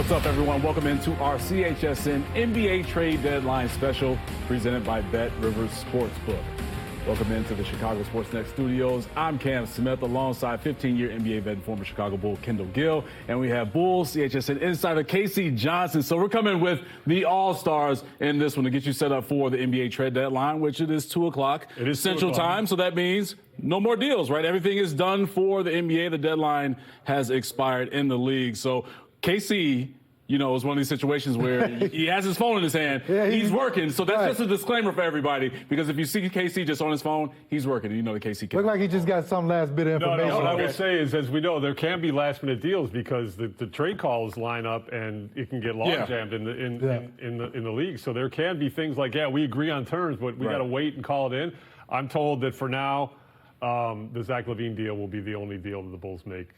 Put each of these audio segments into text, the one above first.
What's up, everyone? Welcome into our CHSN NBA Trade Deadline Special presented by Bet Rivers Sportsbook. Welcome into the Chicago Sports Net Studios. I'm Cam Smith alongside 15-year NBA vet and former Chicago Bull Kendall Gill. And we have Bulls CHSN insider Casey Johnson. So we're coming with the All-Stars in this one to get you set up for the NBA Trade Deadline, which it is 2 o'clock Central Time. So that means no more deals, right? Everything is done for the NBA. The deadline has expired in the league. So Casey, you know, it's one of these situations where he has his phone in his hand. Yeah, he's working. So that's just a disclaimer for everybody, because if you see KC just on his phone, he's working. And you know the KC can. Look like he just got some last bit of information. No, what I will say is, as we know, there can be last-minute deals because the trade calls line up and it can get log-jammed in the league. So there can be things like, we agree on terms, but we got to wait and call it in. I'm told that for now, the Zach LaVine deal will be the only deal that the Bulls make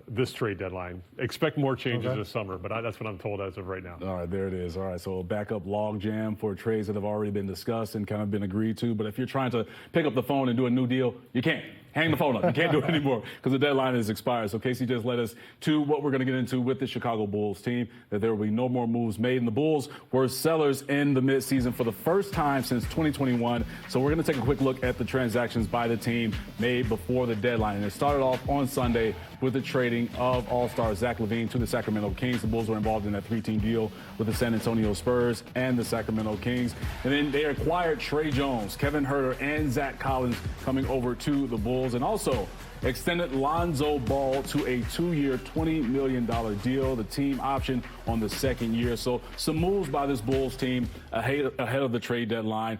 this trade deadline. Expect more changes this summer, but that's what I'm told as of right now. All right, there it is. All right, so backup log jam for trades that have already been discussed and kind of been agreed to. But if you're trying to pick up the phone and do a new deal, you can't. Hang the phone up. You can't do it anymore because the deadline is expired. So Casey just led us to what we're going to get into with the Chicago Bulls team, that there will be no more moves made. And the Bulls were sellers in the midseason for the first time since 2021. So we're going to take a quick look at the transactions by the team made before the deadline. And it started off on Sunday with the trading of All-Star Zach LaVine to the Sacramento Kings. The Bulls were involved in that 3-team deal with the San Antonio Spurs and the Sacramento Kings. And then they acquired Tre Jones, Kevin Huerter, and Zach Collins coming over to the Bulls, and also extended Lonzo Ball to a 2-year, $20 million deal, the team option on the second year. So some moves by this Bulls team ahead of the trade deadline.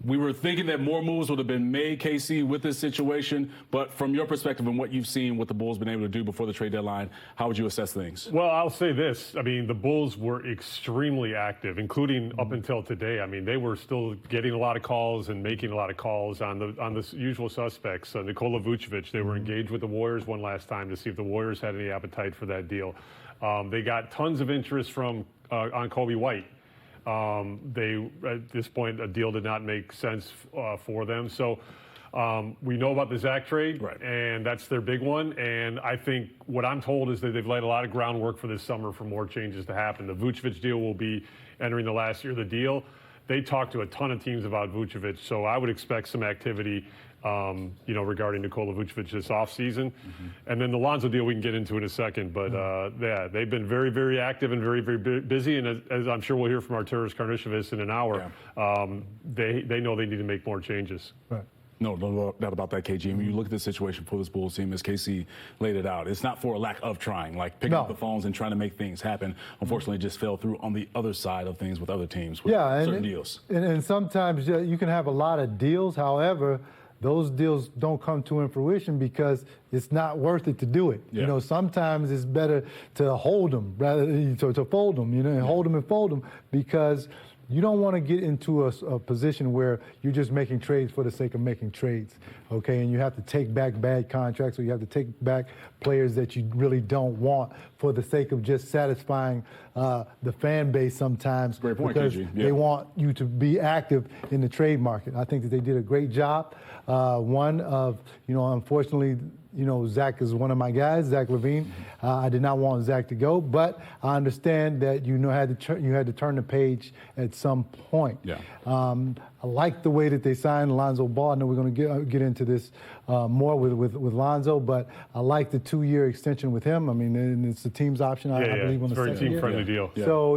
We were thinking that more moves would have been made, KC, with this situation. But from your perspective and what you've seen, what the Bulls been able to do before the trade deadline, how would you assess things? Well, I'll say this. I mean, the Bulls were extremely active, including up until today. I mean, they were still getting a lot of calls and making a lot of calls on the usual suspects. Nikola Vucevic, they were engaged with the Warriors one last time to see if the Warriors had any appetite for that deal. They got tons of interest from on Coby White. At this point, a deal did not make sense for them. So we know about the Zach trade, and that's their big one. And I think what I'm told is that they've laid a lot of groundwork for this summer for more changes to happen. The Vucevic deal will be entering the last year of the deal. They talked to a ton of teams about Vucevic, so I would expect some activity regarding Nikola Vucevic this offseason. And then the Lonzo deal we can get into in a second. But, they've been very, very active and very, very busy. And as I'm sure we'll hear from 𝗗cie𝗰𝗶𝗹 in an hour, they know they need to make more changes. Right. No doubt about that, KG. When you look at the situation for this Bulls team, as KC laid it out, it's not for a lack of trying, like picking up the phones and trying to make things happen. Unfortunately, it just fell through on the other side of things with other teams with certain deals. And sometimes you can have a lot of deals. However, those deals don't come to fruition because it's not worth it to do it. You know, sometimes it's better to hold them rather than to fold them, and hold them and fold them, because you don't want to get into a position where you're just making trades for the sake of making trades, okay? And you have to take back bad contracts, or you have to take back players that you really don't want for the sake of just satisfying the fan base sometimes. Great point, because KG. they want you to be active in the trade market. I think that they did a great job. Unfortunately, Zach is one of my guys, Zach LaVine. I did not want Zach to go, but I understand that you had to turn the page at some point. I like the way that they signed Lonzo Ball. I know we're going to get into this more with Lonzo, but I like the 2-year extension with him. I mean, and it's the team's option, I believe, on the second year. It's a very team-friendly deal. So,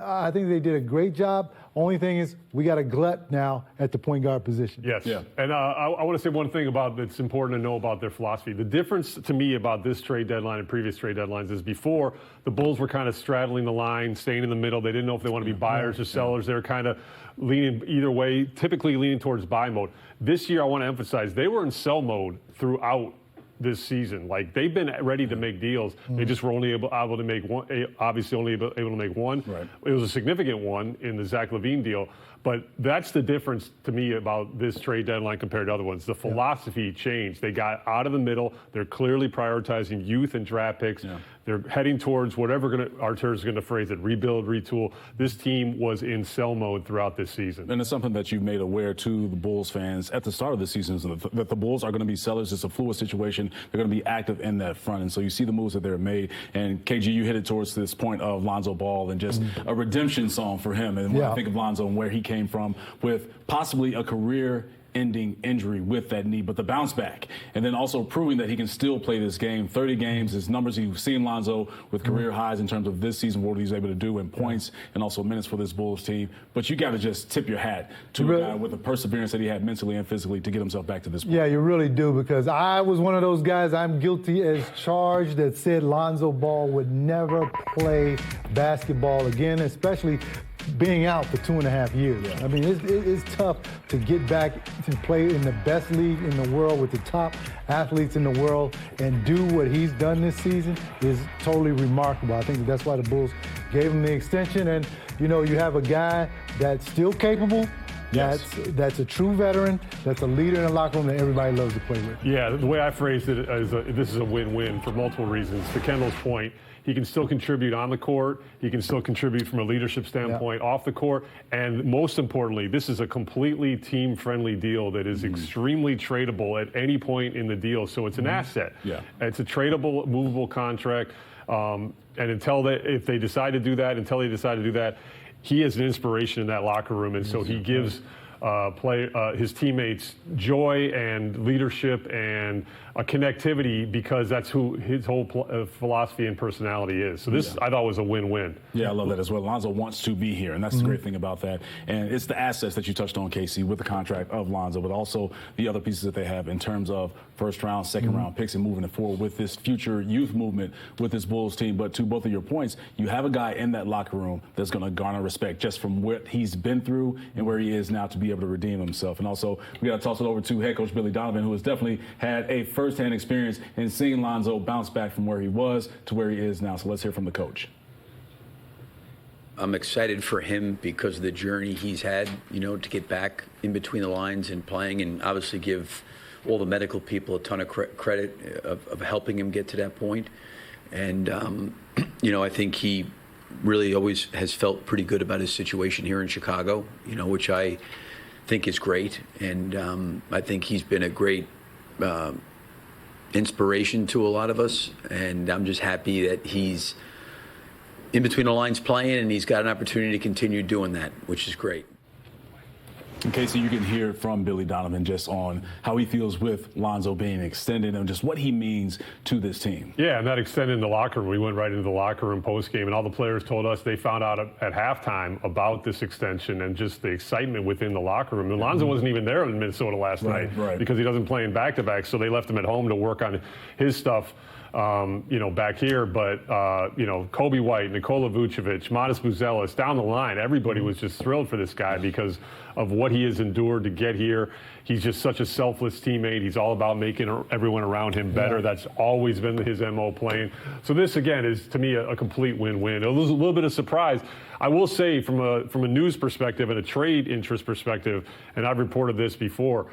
I think they did a great job. Only thing is, we got a glut now at the point guard position. Yes. And I want to say one thing that's important to know about their philosophy. The difference to me about this trade deadline and previous trade deadlines is before, the Bulls were kind of straddling the line, staying in the middle. They didn't know if they want to be buyers or sellers. They were kind of leaning either way, typically leaning towards buy mode. This year, I want to emphasize, they were in sell mode throughout this season. Like, they've been ready to make deals. They just were only able to make one, obviously only able to make one. It was a significant one in the Zach LaVine deal. But that's the difference to me about this trade deadline compared to other ones. The philosophy changed. They got out of the middle. They're clearly prioritizing youth and draft picks. Yeah. They're heading towards whatever Artur's going to phrase it, rebuild, retool. This team was in sell mode throughout this season. And it's something that you've made aware to the Bulls fans at the start of the season, that the Bulls are going to be sellers. It's a fluid situation. They're going to be active in that front. And so you see the moves that they're made. And KG, you hit it towards this point of Lonzo Ball and just a redemption song for him. And when I think of Lonzo and where he came from with possibly a career-ending injury with that knee, but the bounce back, and then also proving that he can still play this game. 30 games, his numbers, you've seen Lonzo with career highs in terms of this season, what he's able to do in points and also minutes for this Bulls team. But you got to just tip your hat to a guy with the perseverance that he had mentally and physically to get himself back to this point. Yeah, you really do, because I was one of those guys, I'm guilty as charged, that said Lonzo Ball would never play basketball again, especially being out for 2.5 years. I mean, it's tough to get back to play in the best league in the world with the top athletes in the world and do what he's done this season is totally remarkable. I think that's why the Bulls gave him the extension. And, you know, you have a guy that's still capable, that's a true veteran, that's a leader in the locker room that everybody loves to play with. Yeah, the way I phrased it is this is a win-win for multiple reasons. To Kendall's point, he can still contribute on the court. He can still contribute from a leadership standpoint off the court. And most importantly, this is a completely team-friendly deal that is extremely tradable at any point in the deal. So it's an asset. Yeah. It's a tradable, movable contract. And if they decide to do that, he is an inspiration in that locker room. And so he gives his teammates joy and leadership and a connectivity, because that's who his whole philosophy and personality is. So this, I thought, was a win-win. Yeah, I love that as well. Lonzo wants to be here, and that's the great thing about that. And it's the assets that you touched on, Casey, with the contract of Lonzo, but also the other pieces that they have in terms of first-round, second-round picks and moving it forward with this future youth movement with this Bulls team. But to both of your points, you have a guy in that locker room that's going to garner respect just from what he's been through and where he is now to be able to redeem himself. And also, we got to toss it over to head coach Billy Donovan, who has definitely had a first-hand experience in seeing Lonzo bounce back from where he was to where he is now. So let's hear from the coach. I'm excited for him because of the journey he's had, you know, to get back in between the lines and playing, and obviously give all the medical people a ton of credit of helping him get to that point. And, you know, I think he really always has felt pretty good about his situation here in Chicago, you know, which I think is great. And I think he's been a great inspiration to a lot of us. And I'm just happy that he's in between the lines playing, and he's got an opportunity to continue doing that, which is great. In Casey, you can hear from Billy Donovan just on how he feels with Lonzo being extended and just what he means to this team. Yeah, and that extended in the locker room. We went right into the locker room post-game, and all the players told us they found out at halftime about this extension and just the excitement within the locker room. And Lonzo wasn't even there in Minnesota last night because he doesn't play in back-to-back, so they left him at home to work on his stuff. You know, back here, but, you know, Coby White, Nikola Vucevic, 𝗻tože 𝗟𝗶 down the line, everybody was just thrilled for this guy because of what he has endured to get here. He's just such a selfless teammate. He's all about making everyone around him better. That's always been his MO playing. So this, again, is, to me, a complete win-win. It was a little bit of surprise. I will say, from a news perspective and a trade interest perspective, and I've reported this before,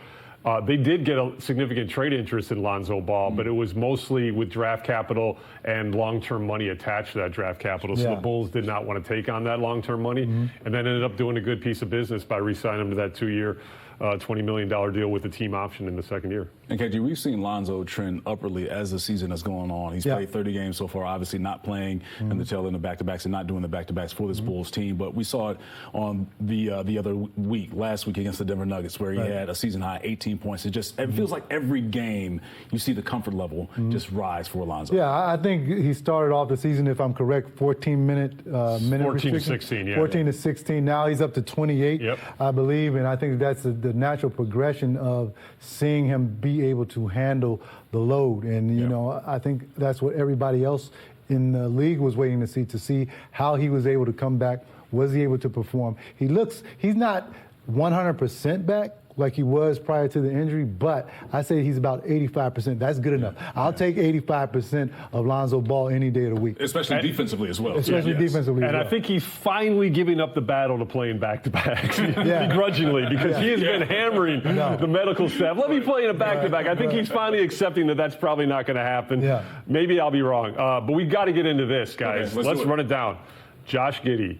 they did get a significant trade interest in Lonzo Ball, but it was mostly with draft capital and long-term money attached to that draft capital. So the Bulls did not want to take on that long-term money, and then ended up doing a good piece of business by re-signing him to that 2-year, $20 million deal with the team option in the second year. And KG, we've seen Lonzo trend upwardly as the season has gone on. He's played 30 games so far, obviously not playing in the tail end of back-to-backs and not doing the back-to-backs for this Bulls team. But we saw it on the other week, last week against the Denver Nuggets, where he had a season-high 18 points. It feels like every game you see the comfort level just rise for Lonzo. Yeah, I think he started off the season, if I'm correct, 14 to 16, yeah. 14 to 16. Now he's up to 28, I believe, and I think that's the natural progression of seeing him be able to handle the load. And, you know, I think that's what everybody else in the league was waiting to see how he was able to come back. Was he able to perform? He's not 100% back like he was prior to the injury, but I say he's about 85%. That's good enough. I'll take 85% of Lonzo Ball any day of the week. Especially defensively as well. Especially defensively And as well. I think he's finally giving up the battle to playing back-to-backs, begrudgingly, because he has been hammering the medical staff. Let me play in a back-to-back. I think he's finally accepting that that's probably not going to happen. Yeah. Maybe I'll be wrong. But we've got to get into this, guys. Okay, let's run it down. Josh Giddey.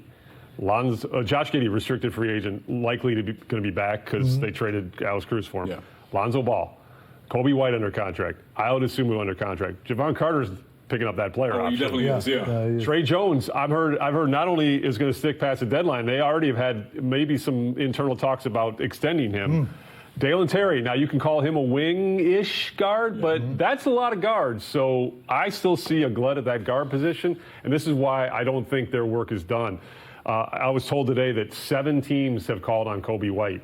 Josh Giddey, restricted free agent, likely to going to be back because they traded Alex Cruz for him. Yeah. Lonzo Ball, Coby White under contract, 𝗦cie𝗰𝗶 under contract. Javon Carter's picking up that player Oh, he option. definitely is, yeah. Trey Jones, I've heard not only is going to stick past the deadline, they already have had maybe some internal talks about extending him. Dalen Terry, now you can call him a wing-ish guard, but that's a lot of guards. So I still see a glut at that guard position, and this is why I don't think their work is done. I was told today that 7 teams have called on Coby White.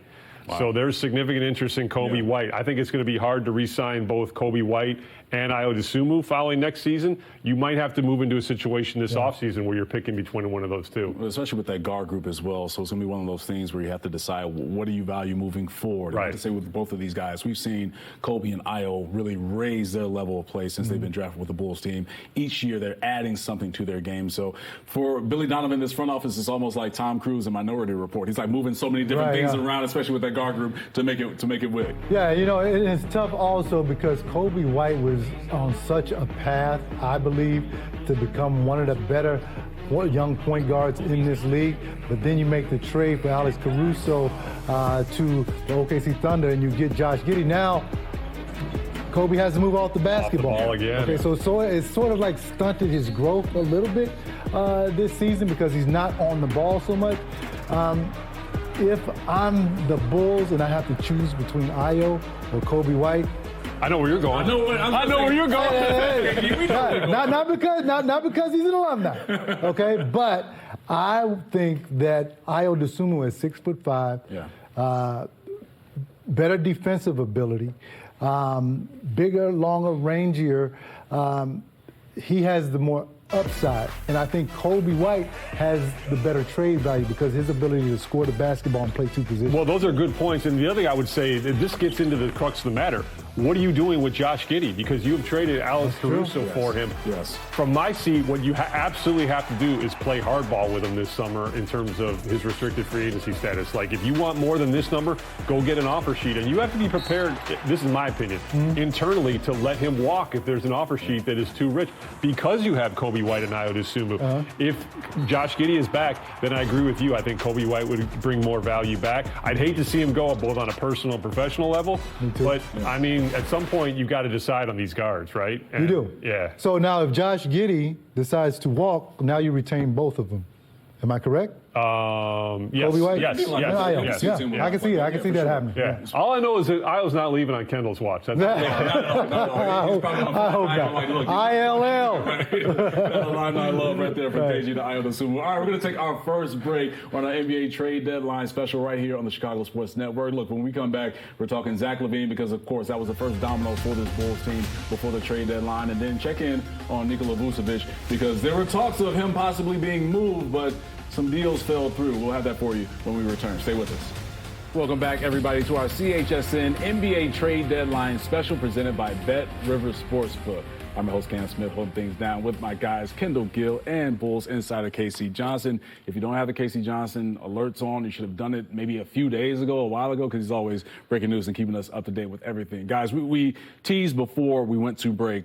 Wow. So there's significant interest in Coby White. I think it's going to be hard to re-sign both Coby White and 𝗦cie𝗰𝗶 following next season. You might have to move into a situation this offseason where you're picking between one of those two. Especially with that guard group as well. So it's going to be one of those things where you have to decide what do you value moving forward. Right. I have to say with both of these guys, we've seen Coby and Io really raise their level of play since they've been drafted with the Bulls team. Each year they're adding something to their game. So for Billy Donovan, this front office is almost like Tom Cruise in Minority Report. He's like moving so many different things around, especially with that guard group, to make it work. Yeah, you know, it's tough also because Coby White was on such a path, I believe, to become one of the better young point guards in this league. But then you make the trade for 𝗦liche𝗰𝗶 to the OKC Thunder, and you get Josh Giddey. Now, Coby has to move off the basketball. Off the ball again. Okay, so it's sort of like stunted his growth a little bit this season because he's not on the ball so much. If I'm the Bulls and I have to choose between Io or Coby White, I know where you're going. I know where you're going. not because he's an alumni, okay? But I think that 𝗦cie𝗰𝗶 is 6'5", better defensive ability, bigger, longer, rangier. He has the more upside, and I think Coby White has the better trade value because his ability to score the basketball and play 2 positions. Well, those are good points. And the other thing I would say, this gets into the crux of the matter. What are you doing with Josh Giddey? Because you have traded Alex Caruso for him. Yes. From my seat, what you absolutely have to do is play hardball with him this summer in terms of his restricted free agency status. Like, if you want more than this number, go get an offer sheet. And you have to be prepared, this is my opinion, internally to let him walk if there's an offer sheet that is too rich. Because you have Coby White and 𝗦cie𝗰𝗶. If Josh Giddey is back, then I agree with you. I think Coby White would bring more value back. I'd hate to see him go both on a personal and professional level. Me too. But, I mean, at some point, you've got to decide on these guards, right? And, you do. Yeah. So now if Josh Giddey decides to walk, now you retain both of them. Am I correct? Yes. Coby White? Yes. Yeah, I can see it. I can see that happening. Yeah. All I know is that Io's not leaving on Kendall's watch. That's I hope not. ILL. That's a line I love right there from KG to 𝗦cie𝗰𝗶. All right, we're going to take our first break on our NBA trade deadline special right here on the Chicago Sports Network. Look, when we come back, we're talking Zach LaVine because, of course, that was the first domino for this Bulls team before the trade deadline. And then check in on Nikola Vucevic because there were talks of him possibly being moved, but some deals fell through. We'll have that for you when we return. Stay with us. Welcome back, everybody, to our CHSN NBA Trade Deadline special presented by Bet Rivers Sportsbook. I'm your host, Camron Smith, holding things down with my guys, Kendall Gill and Bulls insider K.C. Johnson. If you don't have the K.C. Johnson alerts on, you should have done it maybe a few days ago, a while ago, because he's always breaking news and keeping us up to date with everything. Guys, we teased before we went to break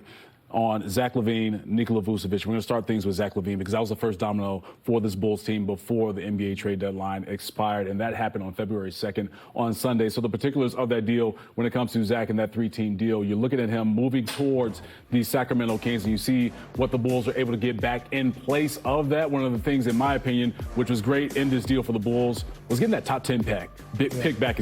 on Zach LaVine, Nikola Vucevic. We're going to start things with Zach LaVine because that was the first domino for this Bulls team before the NBA trade deadline expired, and that happened on February 2nd on Sunday. So the particulars of that deal, when it comes to Zach and that 3-team deal, you're looking at him moving towards the Sacramento Kings, and you see what the Bulls are able to get back in place of that. One of the things, in my opinion, which was great in this deal for the Bulls, was getting that top 10 pick back,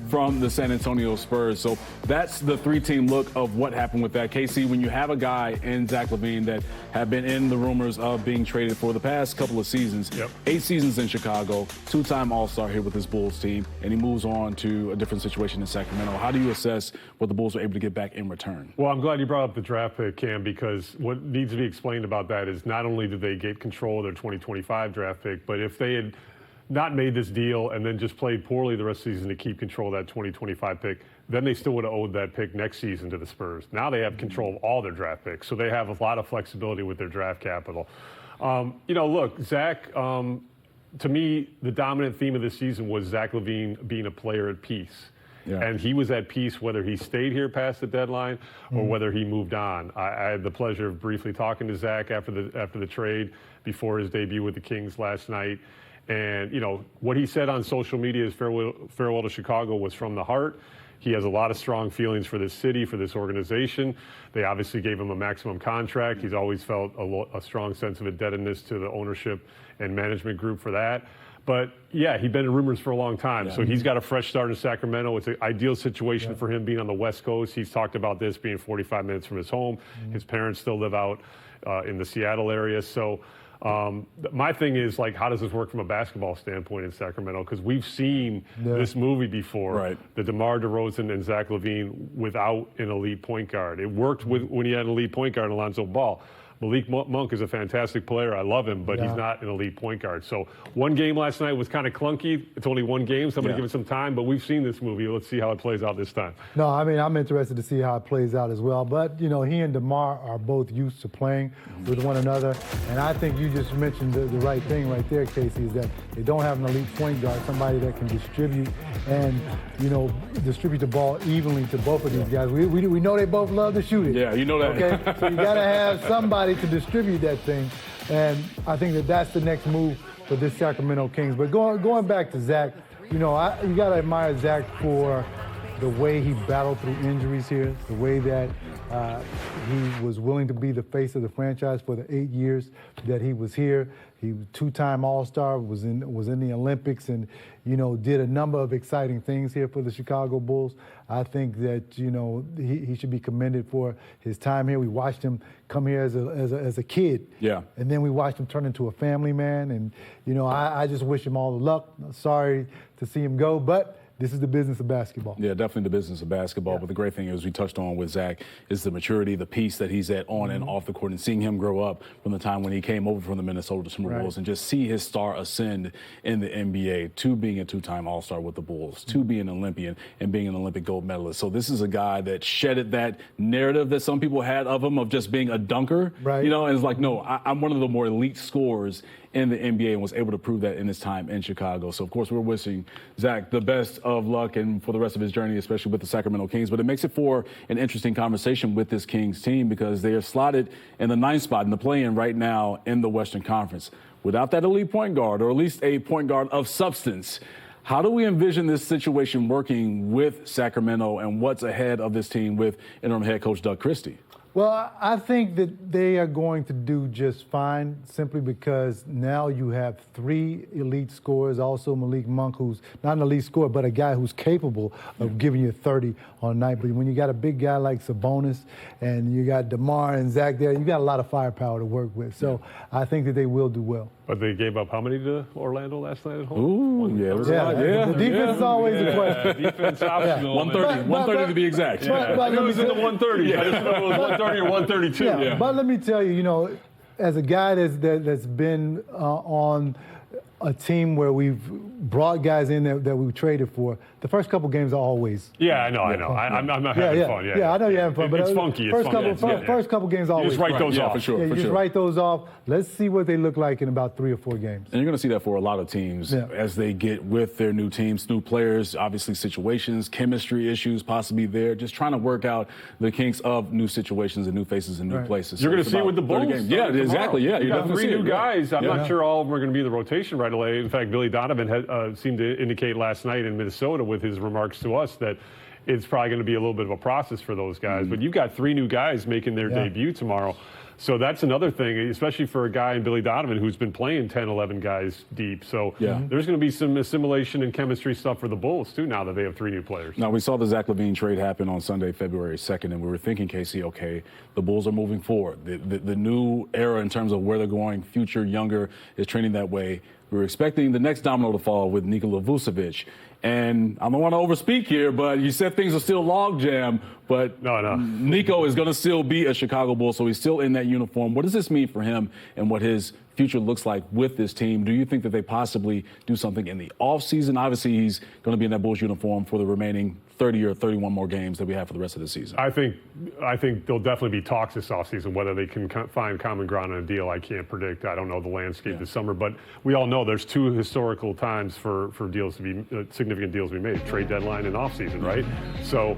from the San Antonio Spurs. So that's the 3-team look of what happened with that. KC, when you have a guy in Zach LaVine that have been in the rumors of being traded for the past couple of seasons, 8 seasons in Chicago, 2-time All-Star here with this Bulls team, and he moves on to a different situation in Sacramento. How do you assess what the Bulls were able to get back in return? Well, I'm glad you brought up the draft pick, Cam, because what needs to be explained about that is not only did they get control of their 2025 draft pick, but if they had not made this deal and then just played poorly the rest of the season to keep control of that 2025 pick, then they still would have owed that pick next season to the Spurs. Now they have control of all their draft picks, so they have a lot of flexibility with their draft capital. Look, Zach, to me, the dominant theme of this season was Zach LaVine being a player at peace. Yeah. And he was at peace whether he stayed here past the deadline or whether he moved on. I had the pleasure of briefly talking to Zach after the trade before his debut with the Kings last night. And, what he said on social media, his farewell to Chicago, was from the heart. He has a lot of strong feelings for this city, for this organization. They obviously gave him a maximum contract. He's always felt a strong sense of indebtedness to the ownership and management group for that. But, yeah, he'd been in rumors for a long time. Yeah. So he's got a fresh start in Sacramento. It's an ideal situation for him being on the West Coast. He's talked about this being 45 minutes from his home. His parents still live out in the Seattle area. So my thing is, how does this work from a basketball standpoint in Sacramento? Because we've seen this movie before, the DeMar DeRozan and Zach LaVine without an elite point guard. It worked when he had an elite point guard, Lonzo Ball. Malik Monk is a fantastic player. I love him, but he's not an elite point guard. So one game last night was kind of clunky. It's only one game. Somebody give it some time. But we've seen this movie. Let's see how it plays out this time. No, I mean, I'm interested to see how it plays out as well. But, he and DeMar are both used to playing with one another. And I think you just mentioned the right thing right there, Casey, is that they don't have an elite point guard, somebody that can distribute and, distribute the ball evenly to both of these guys. We know they both love to shoot it. Yeah, you know that. Okay, so you got to have somebody to distribute that thing, and I think that's the next move for this Sacramento Kings. But going back to Zach, you got to admire Zach for the way he battled through injuries here, the way that he was willing to be the face of the franchise for the 8 years that he was here. He was two-time All-Star, was in the Olympics, and did a number of exciting things here for the Chicago Bulls. I think that he should be commended for his time here. We watched him come here as a kid, and then we watched him turn into a family man. And I just wish him all the luck. Sorry to see him go, but this is the business of basketball. Yeah, definitely the business of basketball. But the great thing, as we touched on with Zach, is the maturity, the peace that he's at on and off the court, and seeing him grow up from the time when he came over from the Minnesota Timberwolves and just see his star ascend in the NBA to being a two-time All-Star with the Bulls, to being an Olympian and being an Olympic gold medalist. So this is a guy that shedded that narrative that some people had of him of just being a dunker, and it's like, no, I'm one of the more elite scorers in the NBA and was able to prove that in his time in Chicago. So, of course, we're wishing Zach the best of luck and for the rest of his journey, especially with the Sacramento Kings. But it makes it for an interesting conversation with this Kings team because they are slotted in the 9th spot in the play-in right now in the Western Conference. Without that elite point guard, or at least a point guard of substance, how do we envision this situation working with Sacramento and what's ahead of this team with interim head coach Doug Christie? Well, I think that they are going to do just fine simply because now you have 3 elite scorers, also Malik Monk, who's not an elite scorer, but a guy who's capable of giving you 30 on a night. But when you got a big guy like Sabonis and you got DeMar and Zach there, you got a lot of firepower to work with. So I think that they will do well. But they gave up how many to Orlando last night at home? The defense is always a question. Defense optional. 130 to be exact. But it was in the 130. I just know it was 130 or 132. But let me tell you, as a guy that's been on a team where we've brought guys in that we've traded for, the first couple games are always I know. I'm not having fun. I know you're having fun, but it's funky. First couple games are always just write those off. For sure. Just write those off. Let's see what they look like in about 3 or 4 games. And you're going to see that for a lot of teams as they get with their new teams, new players, obviously situations, chemistry issues possibly there, just trying to work out the kinks of new situations and new faces and new places. You're going to see it with the Bulls. Yeah, exactly. Yeah, you got 3 new guys. I'm not sure all of them are going to be in the rotation right away. In fact, Billy Donovan seemed to indicate last night in Minnesota with his remarks to us that it's probably going to be a little bit of a process for those guys. But you've got 3 new guys making their debut tomorrow. So that's another thing, especially for a guy in Billy Donovan who's been playing 10, 11 guys deep. So there's going to be some assimilation and chemistry stuff for the Bulls, too, now that they have 3 new players. Now, we saw the Zach LaVine trade happen on Sunday, February 2nd, and we were thinking, Casey, okay, the Bulls are moving forward. The new era in terms of where they're going, future, younger, is trending that way. We were expecting the next domino to fall with Nikola Vucevic. And I don't want to overspeak here, but you said things are still logjam. But No. Nico is going to still be a Chicago Bull, so he's still in that uniform. What does this mean for him and what his future looks like with this team? Do you think that they possibly do something in the offseason? Obviously, he's going to be in that Bulls uniform for the remaining 30 or 31 more games that we have for the rest of the season. I think there'll definitely be talks this offseason. Whether they can find common ground on a deal, I can't predict. I don't know the landscape this summer, but we all know there's two historical times for deals to be significant deals to be made: trade deadline and offseason, right? So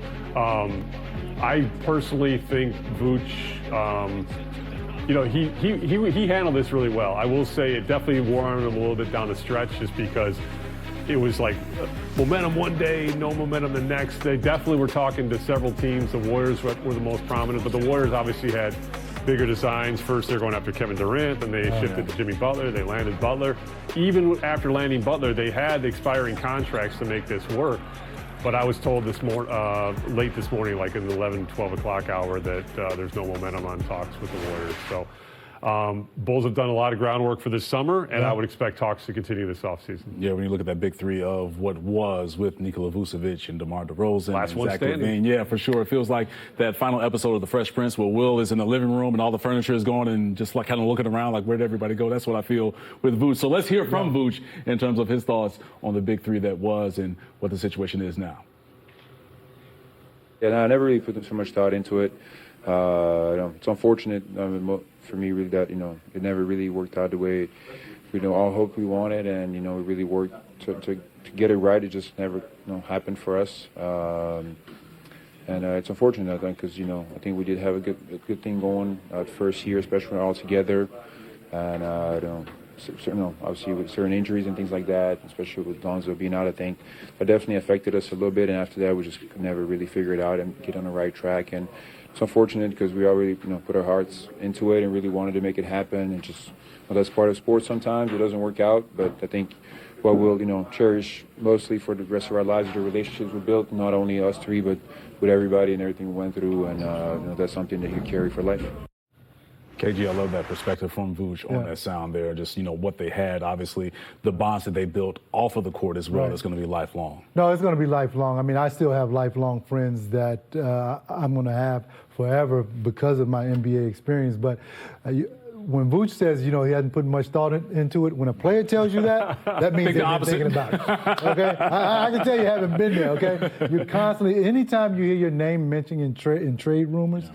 I personally think Vooch. He handled this really well. I will say it definitely wore on him a little bit down the stretch, just because it was like momentum one day, no momentum the next. They definitely were talking to several teams. The Warriors were the most prominent, but the Warriors obviously had bigger designs. First, they're going after Kevin Durant, then they shifted to Jimmy Butler. They landed Butler. Even after landing Butler, they had expiring contracts to make this work. But I was told late this morning, like in the 11, 12 o'clock hour, that there's no momentum on talks with the Warriors. So Bulls have done a lot of groundwork for this summer, and I would expect talks to continue this offseason. Yeah, when you look at that big three of what was with Nikola Vucevic and DeMar DeRozan Last and one Zach standing. LaVine. Yeah, for sure. It feels like that final episode of The Fresh Prince where Will is in the living room and all the furniture is gone and just like kind of looking around like, where did everybody go? That's what I feel with Vooch. So let's hear from Vooch in terms of his thoughts on the big three that was and what the situation is now. Yeah, no, I never really put so much thought into it. It's unfortunate for me, really, that it never really worked out the way we all hoped we wanted, and we really worked to get it right. It just never happened for us, and it's unfortunate, I think, because I think we did have a good thing going first year, especially when we're all together, and obviously with certain injuries and things like that, especially with Lonzo being out, I think that definitely affected us a little bit. And after that, we just could never really figure it out and get on the right track. And it's unfortunate because we already put our hearts into it and really wanted to make it happen. And just that's part of sports. Sometimes it doesn't work out, but I think what we'll cherish mostly for the rest of our lives are the relationships we built, not only us three, but with everybody and everything we went through. And that's something that you carry for life. KG, I love that perspective from Vooch on that sound there. Just, what they had, obviously, the bonds that they built off of the court as well is going to be lifelong. No, it's going to be lifelong. I mean, I still have lifelong friends that I'm going to have forever because of my NBA experience. But when Vooch says, he hasn't put much thought into it, when a player tells you that, that means they've been thinking about it. Okay? I can tell you haven't been there, okay? You're constantly, anytime you hear your name mentioned in trade rumors,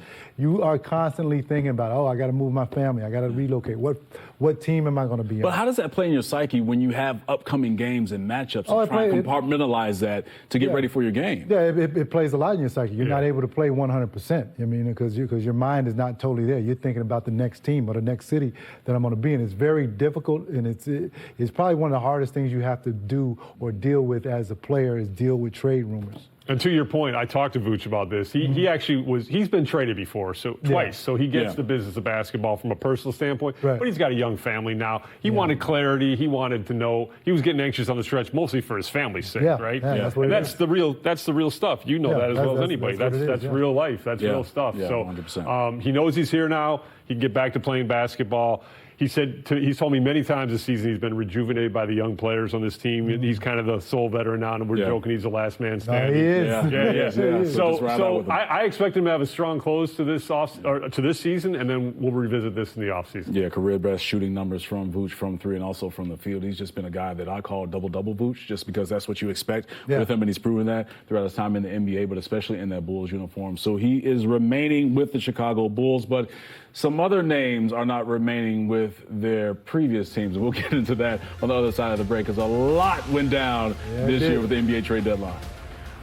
you are constantly thinking about, I got to move my family, I got to relocate. What team am I going to be on? But how does that play in your psyche when you have upcoming games and matchups and try and compartmentalize that to get ready for your game? Yeah, it plays a lot in your psyche. You're not able to play 100%. I mean, because your mind is not totally there. You're thinking about the next team or the next city that I'm going to be in. It's very difficult, and it's probably one of the hardest things you have to do or deal with as a player is deal with trade rumors. And to your point, I talked to Vooch about this. He's been traded before, twice. So he gets the business of basketball from a personal standpoint. Right. But he's got a young family now. He wanted clarity. He wanted to know. He was getting anxious on the stretch, mostly for his family's sake, right? Yeah, that's the real stuff. You know that as well as anybody. That's real life. That's real stuff. Yeah, so 100%. He knows he's here now. He can get back to playing basketball. He's told me many times this season he's been rejuvenated by the young players on this team. He's kind of the sole veteran now, and we're joking he's the last man standing. He is. Yeah. So I expect him to have a strong close to this season, and then we'll revisit this in the offseason. Yeah, career best shooting numbers from Vooch from three and also from the field. He's just been a guy that I call double-double Vooch, just because that's what you expect with him, and he's proven that throughout his time in the NBA, but especially in that Bulls uniform. So he is remaining with the Chicago Bulls, but some other names are not remaining with their previous teams. We'll get into that on the other side of the break, because a lot went down this year with the NBA trade deadline.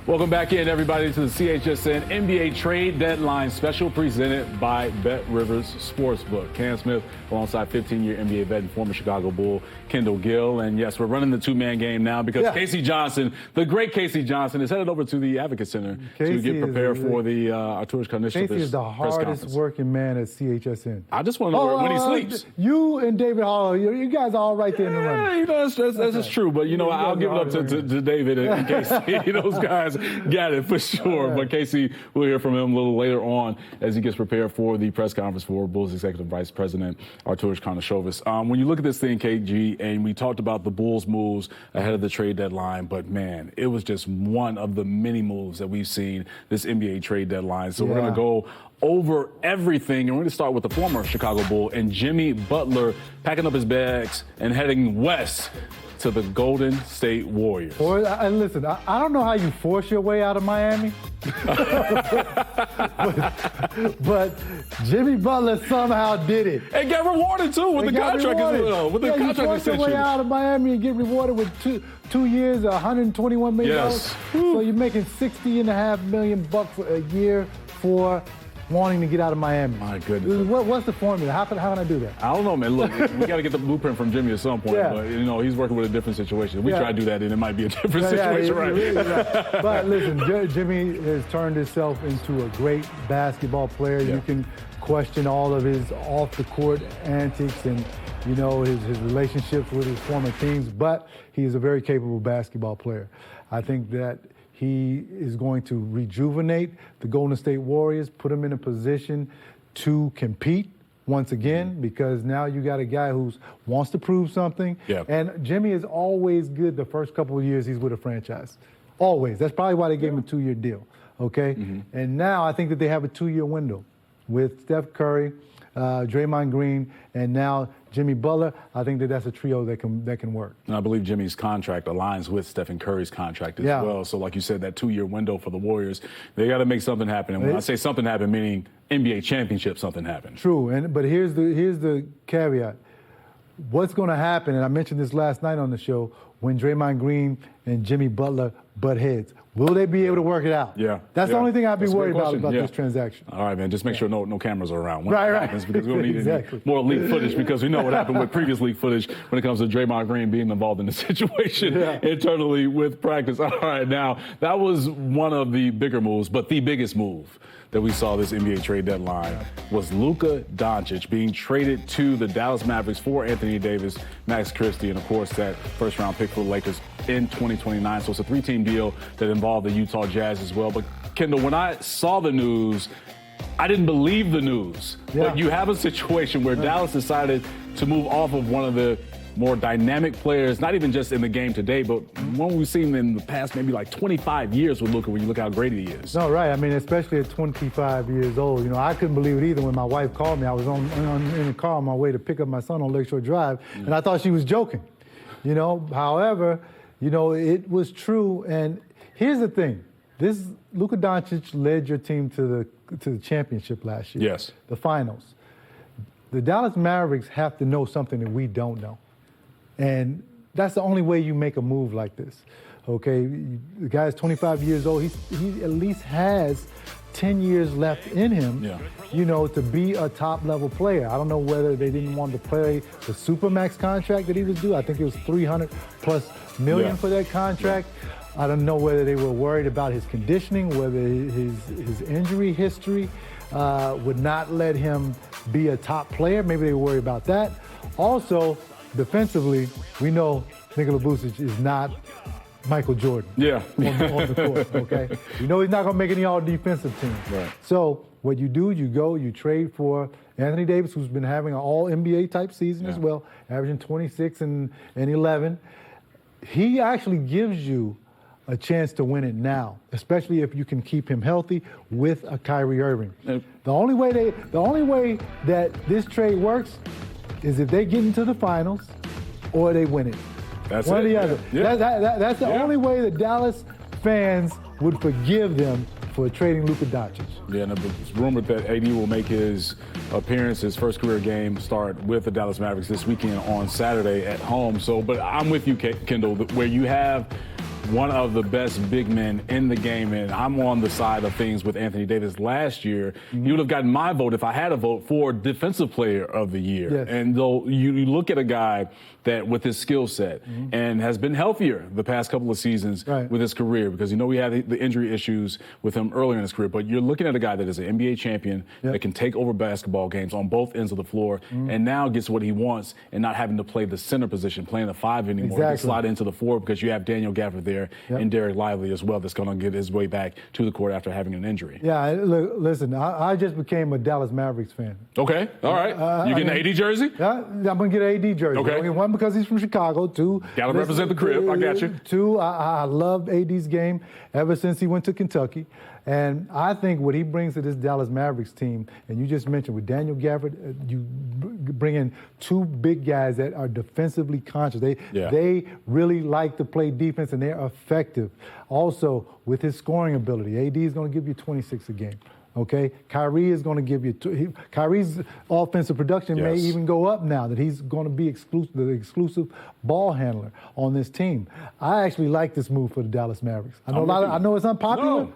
Welcome back in, everybody, to the CHSN NBA Trade Deadline Special presented by Bet Rivers Sportsbook. Cam Smith alongside 15-year NBA vet and former Chicago Bull Kendall Gill. And yes, we're running the two-man game now because 𝗚cie Johnson, the great 𝗚cie Johnson, is headed over to the Advocate Center to get prepared for the 𝗚tože 𝗚tože 𝗚cie is the hardest working man at CHSN. I just want to know when he sleeps. You and David Hall, you guys are all right there in the running. That's true. But, I'll give it up to David and 𝗚cie. Those guys guys got it for sure. But Casey, we'll hear from him a little later on as he gets prepared for the press conference for Bulls Executive Vice President 𝗦cie𝗰𝗶𝗹 when you look at this thing, KG, and we talked about the Bulls' moves ahead of the trade deadline, but man, it was just one of the many moves that we've seen this NBA trade deadline. So we're going to go over everything, and we're going to start with the former Chicago Bull and Jimmy Butler packing up his bags and heading west to the Golden State Warriors. Boy, listen, I don't know how you force your way out of Miami, but Jimmy Butler somehow did it. And got rewarded too with the contract as well. With the contract you force your way out of Miami and get rewarded with two years, $121 million. Yes. So you're making $60.5 million a year for wanting to get out of Miami. My goodness. What's the formula? How can I do that? I don't know, man. Look, we got to get the blueprint from Jimmy at some point. Yeah. But, he's working with a different situation. We try to do that, and it might be a different situation, right? But listen, Jimmy has turned himself into a great basketball player. Yeah. You can question all of his off-the-court antics and, his relationships with his former teams, but he is a very capable basketball player. I think that he is going to rejuvenate the Golden State Warriors, put them in a position to compete once again, because now you got a guy who wants to prove something. Yeah. And Jimmy is always good the first couple of years he's with a franchise. Always. That's probably why they gave him a 2-year deal. Okay? And now I think that they have a 2-year window with Steph Curry, Draymond Green, and now Jimmy Butler. I think that that's a trio that can work. And I believe Jimmy's contract aligns with Stephen Curry's contract as well. So like you said, that 2-year window for the Warriors, they got to make something happen. And when I say something happen, meaning NBA championship, something happen. True. But here's the caveat. What's going to happen, and I mentioned this last night on the show, when Draymond Green and Jimmy Butler butt heads, will they be able to work it out? Yeah. That's the only thing I'd be That's a worried great about question. this transaction. All right, man. Just make sure no cameras are around when Right. it happens, because we don't need Exactly. any more leaked footage, because we know what happened with previous leaked footage when it comes to Draymond Green being involved in the situation internally with practice. All right, now, that was one of the bigger moves, but the biggest move that we saw this NBA trade deadline was Luka Doncic being traded to the Dallas Mavericks for Anthony Davis, Max Christie, and of course that first-round pick for the Lakers in 2029. So it's a 3-team deal that involved the Utah Jazz as well. But Kendall, when I saw the news, I didn't believe the news. But you have a situation where Dallas decided to move off of one of the more dynamic players, not even just in the game today, but one we've seen in the past maybe like 25 years with Luka, when you look how great he is. No, right. I mean, especially at 25 years old. I couldn't believe it either when my wife called me. I was in the car on my way to pick up my son on Lakeshore Drive, and I thought she was joking. However, it was true. And here's the thing. This Luka Doncic led your team to the championship last year. Yes. The finals. The Dallas Mavericks have to know something that we don't know. And that's the only way you make a move like this, okay? The guy's 25 years old. He at least has 10 years left in him, to be a top-level player. I don't know whether they didn't want to play the Supermax contract that he was due. I think it was $300+ million for that contract. I don't know whether they were worried about his conditioning, whether his injury history would not let him be a top player. Maybe they were worried about that. Also, defensively, we know Nikola Vucevic is not Michael Jordan on the court, okay? We know he's not going to make any all-defensive teams. Right. So what you do, you trade for Anthony Davis, who's been having an all-NBA type season as well, averaging 26 and 11. He actually gives you a chance to win it now, especially if you can keep him healthy with a Kyrie Irving. The only way that this trade works is if they get into the finals or they win it. That's one it. or the other. That's the only way the Dallas fans would forgive them for trading Luka Doncic. Yeah, and it's rumored that AD will make his appearance, his first career game start with the Dallas Mavericks this weekend on Saturday at home. So, but I'm with you, Kendall, where you have one of the best big men in the game, and I'm on the side of things with Anthony Davis. Last year, he would have gotten my vote if I had a vote for Defensive Player of the Year. Yes. And though you look at a guy that with his skill set and has been healthier the past couple of seasons with his career, because we had the injury issues with him earlier in his career, but you're looking at a guy that is an NBA champion that can take over basketball games on both ends of the floor and now gets what he wants and not having to play the center position, playing the 5 anymore. He can slide into the 4 because you have Daniel Gafford there there, and Derek Lively as well, that's going to get his way back to the court after having an injury. Yeah, look, listen, I just became a Dallas Mavericks fan. Okay, all right. You getting an AD jersey? Yeah, I'm going to get an AD jersey. Okay. One, because he's from Chicago. Two, got to represent the crib. I got you. Two, I loved AD's game ever since he went to Kentucky. And I think what he brings to this Dallas Mavericks team, and you just mentioned with Daniel Gafford, you bring in two big guys that are defensively conscious. They really like to play defense, and they're effective. Also, with his scoring ability, AD is going to give you 26 a game. Okay, Kyrie is going to give you. Kyrie's offensive production may even go up now that he's going to be the exclusive ball handler on this team. I actually like this move for the Dallas Mavericks. I know it's unpopular,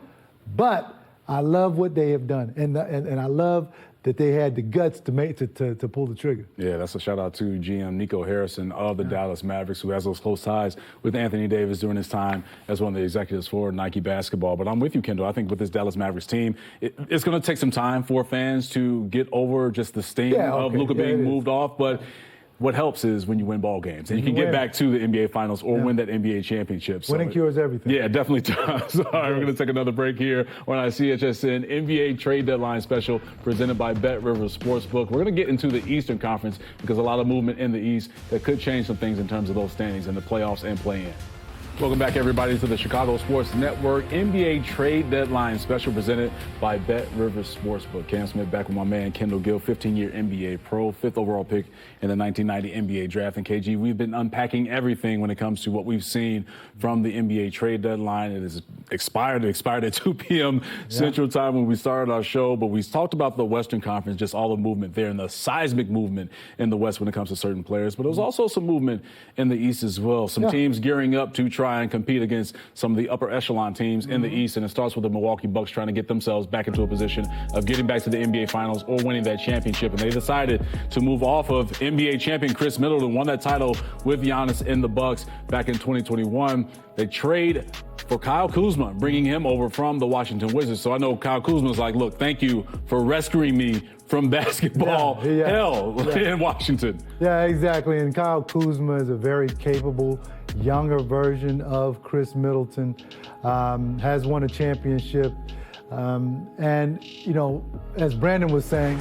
but I love what they have done, and I love that they had the guts to pull the trigger. Yeah, that's a shout out to GM Nico Harrison of the Dallas Mavericks, who has those close ties with Anthony Davis during his time as one of the executives for Nike basketball. But I'm with you, Kendall. I think with this Dallas Mavericks team, it's going to take some time for fans to get over just the sting of Luka being moved off. But what helps is when you win ball games and you can get back to the NBA Finals or win that NBA championship. So winning cures everything. Yeah, it definitely does. All right, we're going to take another break here on our CHSN NBA Trade Deadline Special presented by BetRivers Sportsbook. We're going to get into the Eastern Conference because a lot of movement in the East that could change some things in terms of those standings in the playoffs and play-in. Welcome back, everybody, to the Chicago Sports Network NBA Trade Deadline Special presented by BetRivers Sportsbook. Cam Smith back with my man Kendall Gill, 15-year NBA pro, 5th overall pick in the 1990 NBA draft. And KG, we've been unpacking everything when it comes to what we've seen from the NBA trade deadline. It is expired. It expired at 2 p.m. Central Time when we started our show. But we talked about the Western Conference, just all the movement there and the seismic movement in the West when it comes to certain players. But there was also some movement in the East as well. Some teams gearing up to try and compete against some of the upper echelon teams in the East. And it starts with the Milwaukee Bucks trying to get themselves back into a position of getting back to the NBA Finals or winning that championship. And they decided to move off of NBA champion Chris Middleton, won that title with Giannis in the Bucks back in 2021. They trade for Kyle Kuzma, bringing him over from the Washington Wizards. So I know Kyle Kuzma's like, look, thank you for rescuing me from basketball hell in Washington. Yeah, exactly. And Kyle Kuzma is a very capable, younger version of Chris Middleton, has won a championship. And, you know, as Brandon was saying,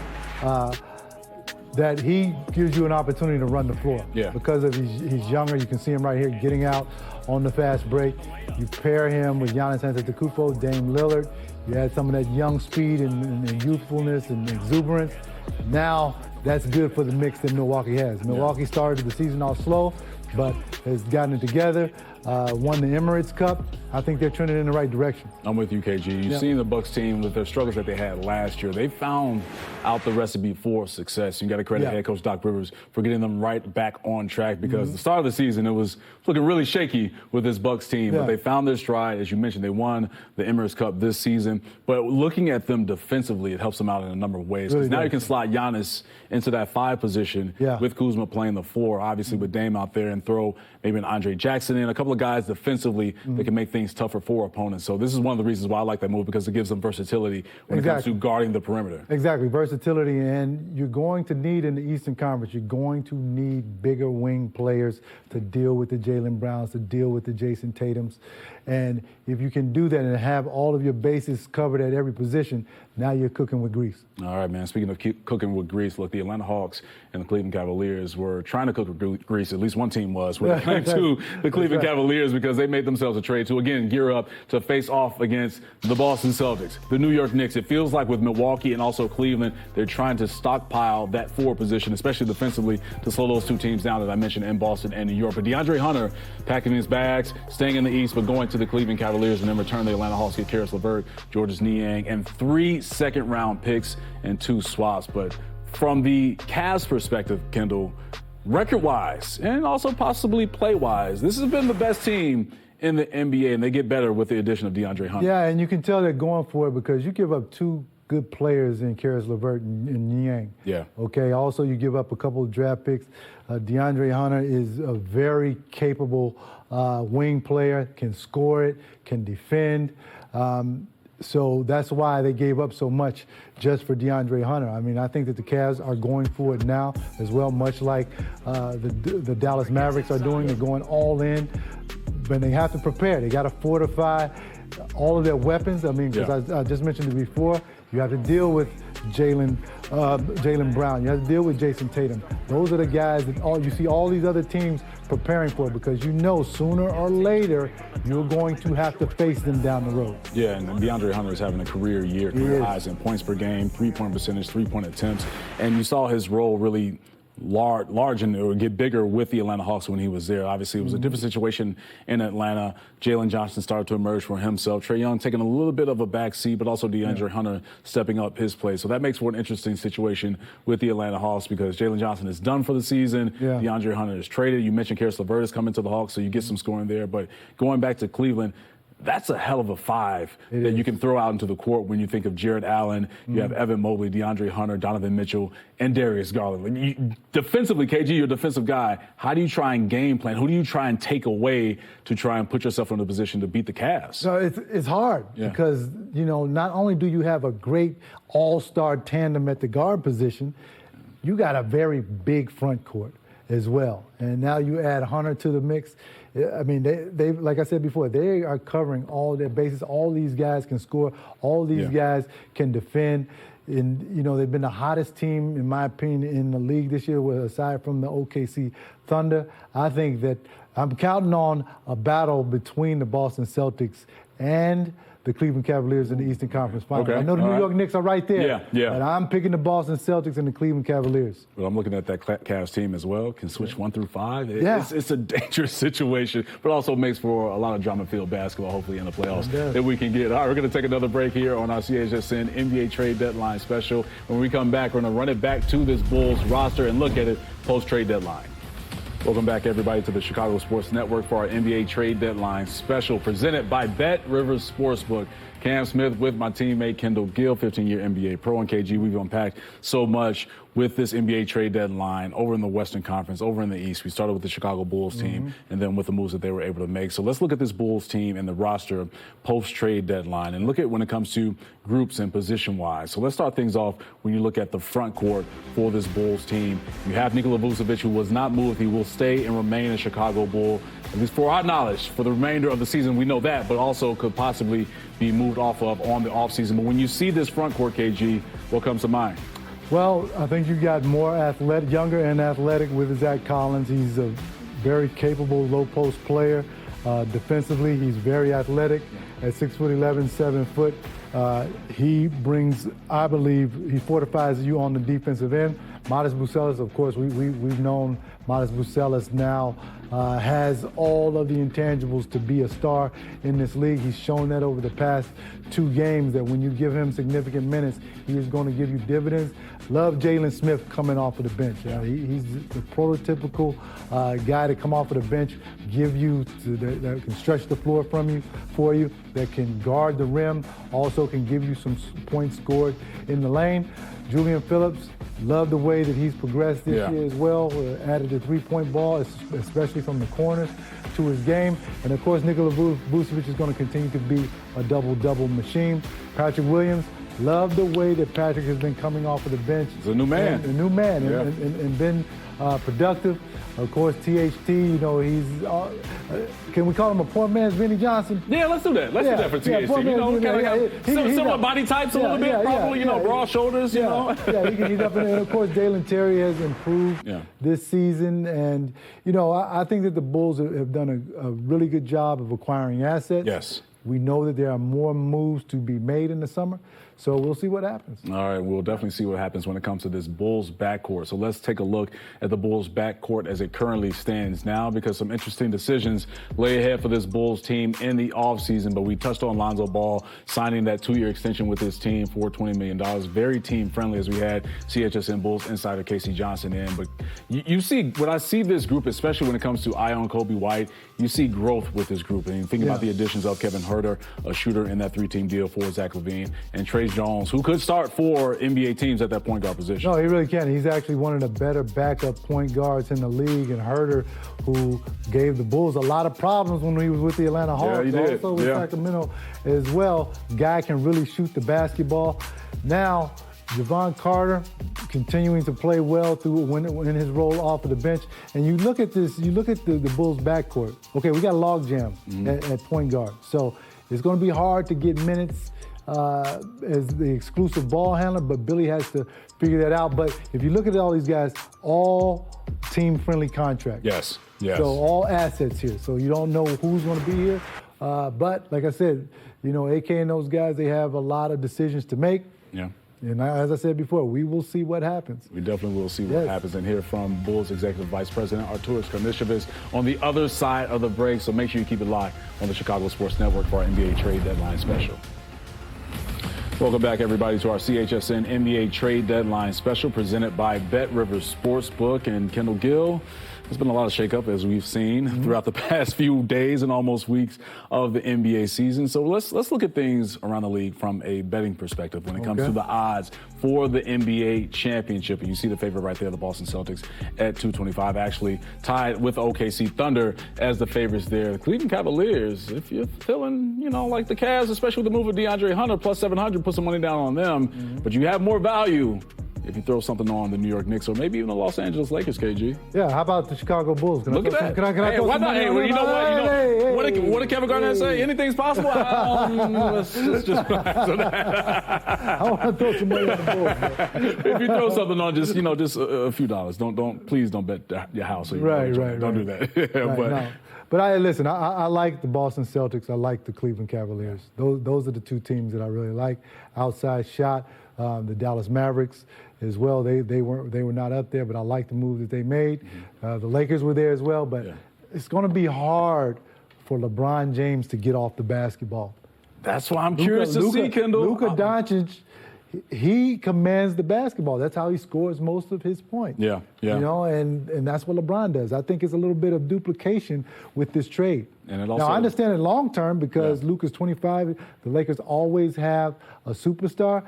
that he gives you an opportunity to run the floor. Yeah. Because of he's younger, you can see him right here getting out on the fast break. You pair him with Giannis Antetokounmpo, Dame Lillard. You add some of that young speed and youthfulness and exuberance. Now that's good for the mix that Milwaukee has. Milwaukee started the season off slow, but has gotten it together, won the Emirates Cup. I think they're trending in the right direction. I'm with you, KG. You've seen the Bucks team with their struggles that they had last year. They found out the recipe for success. You got to credit head coach Doc Rivers for getting them right back on track because the start of the season, it was looking really shaky with this Bucks team. But they found their stride. As you mentioned, they won the Emirates Cup this season. But looking at them defensively, it helps them out in a number of ways. Because now you can slot Giannis into that 5 position with Kuzma playing the 4, obviously with Dame out there, and throw maybe an Andre Jackson in, a couple of guys defensively that can make things tougher for opponents. So this is one of the reasons why I like that move, because it gives them versatility when it comes to guarding the perimeter. Exactly, versatility, and you're going to need in the Eastern Conference, you're going to need bigger wing players to deal with the Jaylen Browns, to deal with the Jason Tatums. And if you can do that and have all of your bases covered at every position, now you're cooking with grease. All right, man. Speaking of cooking with grease, look, the Atlanta Hawks and the Cleveland Cavaliers were trying to cook with grease. At least one team was. When it came to the Cleveland Cavaliers, because they made themselves a trade to, again, gear up to face off against the Boston Celtics, the New York Knicks. It feels like with Milwaukee and also Cleveland, they're trying to stockpile that 4 position, especially defensively, to slow those 2 teams down that I mentioned in Boston and New York. But DeAndre Hunter packing his bags, staying in the East, but going to the Cleveland Cavaliers, and in return, the Atlanta Hawks get Karis LeVert, Georges Niang, and 3 second-round picks and 2 swaps. But from the Cavs perspective, Kendall, record-wise and also possibly play-wise, this has been the best team in the NBA, and they get better with the addition of DeAndre Hunter. Yeah, and you can tell they're going for it because you give up 2 good players in Karis LeVert and Niang. Yeah. Okay, also you give up a couple of draft picks. DeAndre Hunter is a very capable wing player, can score it, can defend. So that's why they gave up so much just for DeAndre Hunter. I mean, I think that the Cavs are going for it now as well, much like the Dallas Mavericks are doing. They're going all in. but they have to prepare. They got to fortify all of their weapons. I mean, because I just mentioned it before, you have to deal with Jaylen Brown. You have to deal with Jason Tatum. Those are the guys that you see all these other teams preparing for, because you know sooner or later you're going to have to face them down the road. Yeah, and DeAndre Hunter is having a career year, career highs in points per game, three-point percentage, three-point attempts, and you saw his role really large and get bigger with the Atlanta Hawks when he was there. Obviously, it was a different situation in Atlanta. Jalen Johnson started to emerge for himself. Trae Young taking a little bit of a back seat, but also DeAndre Hunter stepping up his play. So that makes for an interesting situation with the Atlanta Hawks, because Jalen Johnson is done for the season. DeAndre Hunter is traded. You mentioned Caris LeVert is coming to the Hawks, so you get some scoring there. But going back to Cleveland, that's a hell of a five that you can throw out into the court when you think of Jared Allen. You have Evan Mobley, DeAndre Hunter, Donovan Mitchell, and Darius Garland. Defensively, KG, you're a defensive guy. How do you try and game plan? Who do you try and take away to try and put yourself in a position to beat the Cavs? So it's hard because, not only do you have a great all-star tandem at the guard position, you got a very big front court as well. And now you add Hunter to the mix. I mean, they like I said before, they are covering all their bases. All these guys can score. All these guys can defend. And, they've been the hottest team, in my opinion, in the league this year, aside from the OKC Thunder. I think that I'm counting on a battle between the Boston Celtics and the Cleveland Cavaliers in the Eastern Conference Finals. I know the New York Knicks are right there. But I'm picking the Boston Celtics and the Cleveland Cavaliers. Well, I'm looking at that Cavs team as well. Can switch 1 through 5. It's a dangerous situation, but also makes for a lot of drama-filled basketball, hopefully, in the playoffs that we can get. All right, we're going to take another break here on our CHSN NBA Trade Deadline special. When we come back, we're going to run it back to this Bulls roster and look at it post-trade deadline. Welcome back, everybody, to the Chicago Sports Network for our NBA Trade Deadline special presented by Bet Rivers Sportsbook. Cam Smith with my teammate Kendall Gill, 15-year NBA pro. And KG, we've unpacked so much with this NBA trade deadline over in the Western Conference, over in the East. We started with the Chicago Bulls team and then with the moves that they were able to make. So let's look at this Bulls team and the roster post-trade deadline and look at when it comes to groups and position-wise. So let's start things off when you look at the front court for this Bulls team. You have Nikola Vucevic, who was not moved. He will stay and remain a Chicago Bull, at least for our knowledge, for the remainder of the season. We know that, but also could possibly be moved off of on the offseason. But when you see this front court, KG, what comes to mind? Well, I think you got more athletic, younger and athletic with Zach Collins. He's a very capable low post player. Defensively, he's very athletic at 6'11", 7 foot. He brings, I believe, he fortifies you on the defensive end. 𝗏 Bucelis, of course, we've known 𝗏 Bucelis now has all of the intangibles to be a star in this league. He's shown that over the past 2 games that when you give him significant minutes, he is going to give you dividends. Love Jalen Smith coming off of the bench. He's the prototypical guy to come off of the bench, give you that can stretch the floor for you, that can guard the rim, also can give you some points scored in the lane. Julian Phillips, love the way that he's progressed this year as well. Added the three-point ball, especially from the corners, to his game. And of course, Nikola Vucevic is going to continue to be a double-double machine. Patrick Williams, love the way that Patrick has been coming off of the bench. He's a new man. A new man, and been productive. Of course, THT, he's, can we call him a poor man's Vinnie Johnson? Yeah, let's do that. Let's do that for THT. Similar body types a little bit, probably, broad shoulders, He's up in there. And of course, Dalen Terry has improved this season. And, I think that the Bulls have done a really good job of acquiring assets. Yes. We know that there are more moves to be made in the summer, so we'll see what happens. All right, we'll definitely see what happens when it comes to this Bulls backcourt. So let's take a look at the Bulls backcourt as it currently stands now, because some interesting decisions lay ahead for this Bulls team in the offseason. But we touched on Lonzo Ball signing that 2-year extension with his team for $20 million. Very team-friendly, as we had CHSN Bulls insider Casey Johnson in. But you see, when I see this group, especially when it comes to Ion Coby White, you see growth with this group. And you think about the additions of Kevin Huerter, a shooter in that 3-team deal for Zach LaVine, and Trey Jones, who could start for NBA teams at that point guard position. No, he really can. He's actually one of the better backup point guards in the league. And Huerter, who gave the Bulls a lot of problems when he was with the Atlanta Hawks, he did. Also with Sacramento as well. Guy can really shoot the basketball. Now, Javon Carter continuing to play well in his role off of the bench. And you look at this, you look at the Bulls backcourt. Okay, we got a logjam at point guard. So it's going to be hard to get minutes as the exclusive ball handler, but Billy has to figure that out. But if you look at all these guys, all team-friendly contracts. Yes, yes. So all assets here. So you don't know who's going to be here. But like I said, you know, AK and those guys, they have a lot of decisions to make. Yeah. And as I said before, we will see what happens. We definitely will see what happens and hear from Bulls Executive Vice President 𝗗𝗏 on the other side of the break. So make sure you keep it live on the Chicago Sports Network for our NBA Trade Deadline Special. Welcome back, everybody, to our CHSN NBA Trade Deadline Special presented by BetRivers Sportsbook. And Kendall Gill, there's been a lot of shakeup, as we've seen throughout the past few days and almost weeks of the NBA season. So let's look at things around the league from a betting perspective when it comes to the odds for the NBA championship. And you see the favorite right there, the Boston Celtics at 225, actually tied with OKC Thunder as the favorites there. The Cleveland Cavaliers, if you're feeling, you know, like the Cavs, especially with the move of DeAndre Hunter, plus 700, put some money down on them. But you have more value if you throw something on the New York Knicks or maybe even the Los Angeles Lakers, KG. Yeah, how about the Chicago Bulls? Look at that. Can I throw some money on them? You know what? What did Kevin Garnett say? Anything's possible? Let's just relax on that. I want to throw some money on the Bulls. If you throw something on, just a few dollars. Please don't bet your house. Right. Don't do that. But listen, I like the Boston Celtics. I like the Cleveland Cavaliers. Those are the two teams that I really like. Outside shot, the Dallas Mavericks as well. They were not up there, but I like the move that they made. The Lakers were there as well, but it's going to be hard for LeBron James to get off the basketball. That's why I'm curious to see, Kendall. Luka Doncic, he commands the basketball. That's how he scores most of his points. Yeah. You know, and that's what LeBron does. I think it's a little bit of duplication with this trade. And it also, now, I understand it long term because Luka's 25. The Lakers always have a superstar.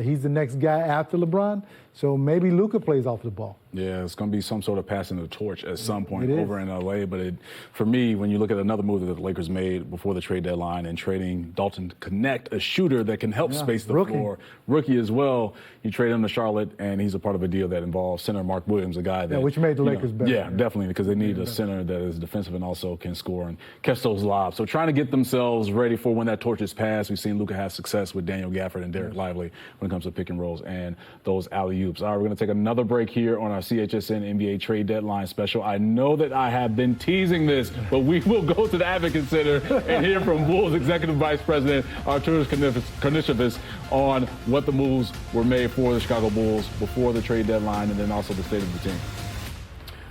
He's the next guy after LeBron. So maybe Luka plays off the ball. Yeah, it's going to be some sort of passing the torch at some point over in L.A. But for me, when you look at another move that the Lakers made before the trade deadline and trading Dalton Connect, a shooter that can help space the floor, rookie as well, you trade him to Charlotte, and he's a part of a deal that involves center Mark Williams, a guy that... which made the Lakers better. Yeah, definitely, because they need a center that is defensive and also can score and catch those lobs. So trying to get themselves ready for when that torch is passed. We've seen Luka have success with Daniel Gafford and Derek Lively when it comes to pick and rolls and those alley-oops. All right, we're going to take another break here on our CHSN NBA Trade Deadline Special. I know that I have been teasing this, but we will go to the Advocate Center and hear from Bulls Executive Vice President 𝗗𝗏 on what the moves were made for the Chicago Bulls before the trade deadline and then also the state of the team.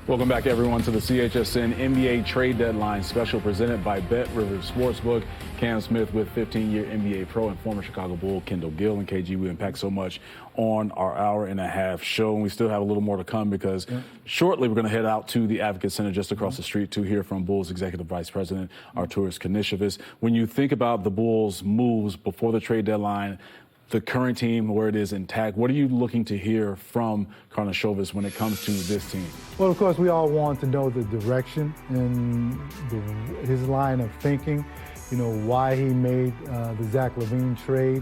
Welcome back, everyone, to the CHSN NBA Trade Deadline Special presented by BetRivers Sportsbook. Cam Smith with 15-year NBA pro and former Chicago Bull Kendall Gill and KG. We unpacked so much on our hour-and-a-half show, and we still have a little more to come because shortly we're going to head out to the Advocate Center just across the street to hear from Bulls Executive Vice President 𝗗𝗏. When you think about the Bulls' moves before the trade deadline, the current team, where it is intact, what are you looking to hear from 𝗗𝗏 when it comes to this team? Well, of course, we all want to know the direction and his line of thinking, you know, why he made the Zach LaVine trade,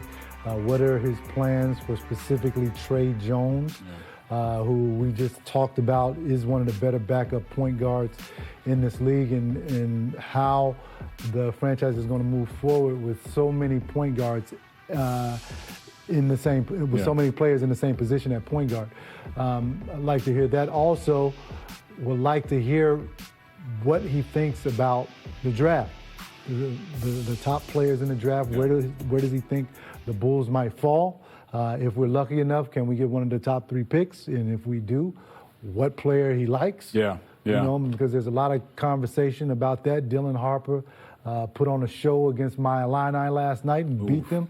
what are his plans for specifically Trey Jones, who we just talked about is one of the better backup point guards in this league, and how the franchise is going to move forward with so many point guards in the same, with so many players in the same position at point guard. I'd like to hear that. Also, would like to hear what he thinks about the draft, the top players in the draft. Where does he think the Bulls might fall? If we're lucky enough, can we get one of the top 3 picks? And if we do, what player he likes? You know, because there's a lot of conversation about that. Dylan Harper put on a show against my Illini last night and beat them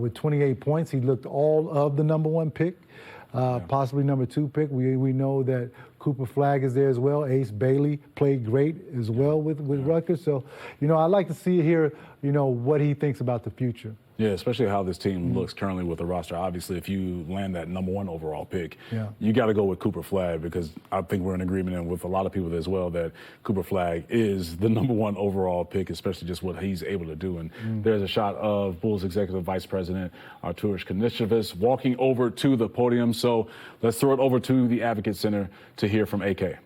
with 28 points. He looked all of the number 1 pick, possibly number 2 pick. We know that Cooper Flagg is there as well. Ace Bailey played great as well with Rutgers. So, I'd like to hear, what he thinks about the future. Yeah, especially how this team looks currently with the roster. Obviously, if you land that #1 overall pick, you got to go with Cooper Flagg, because I think we're in agreement, and with a lot of people as well, that Cooper Flagg is the #1 overall pick, especially just what he's able to do. And there's a shot of Bulls Executive Vice President 𝗦cije𝗰𝗶𝗹 walking over to the podium. So let's throw it over to the Advocate Center to hear from AK.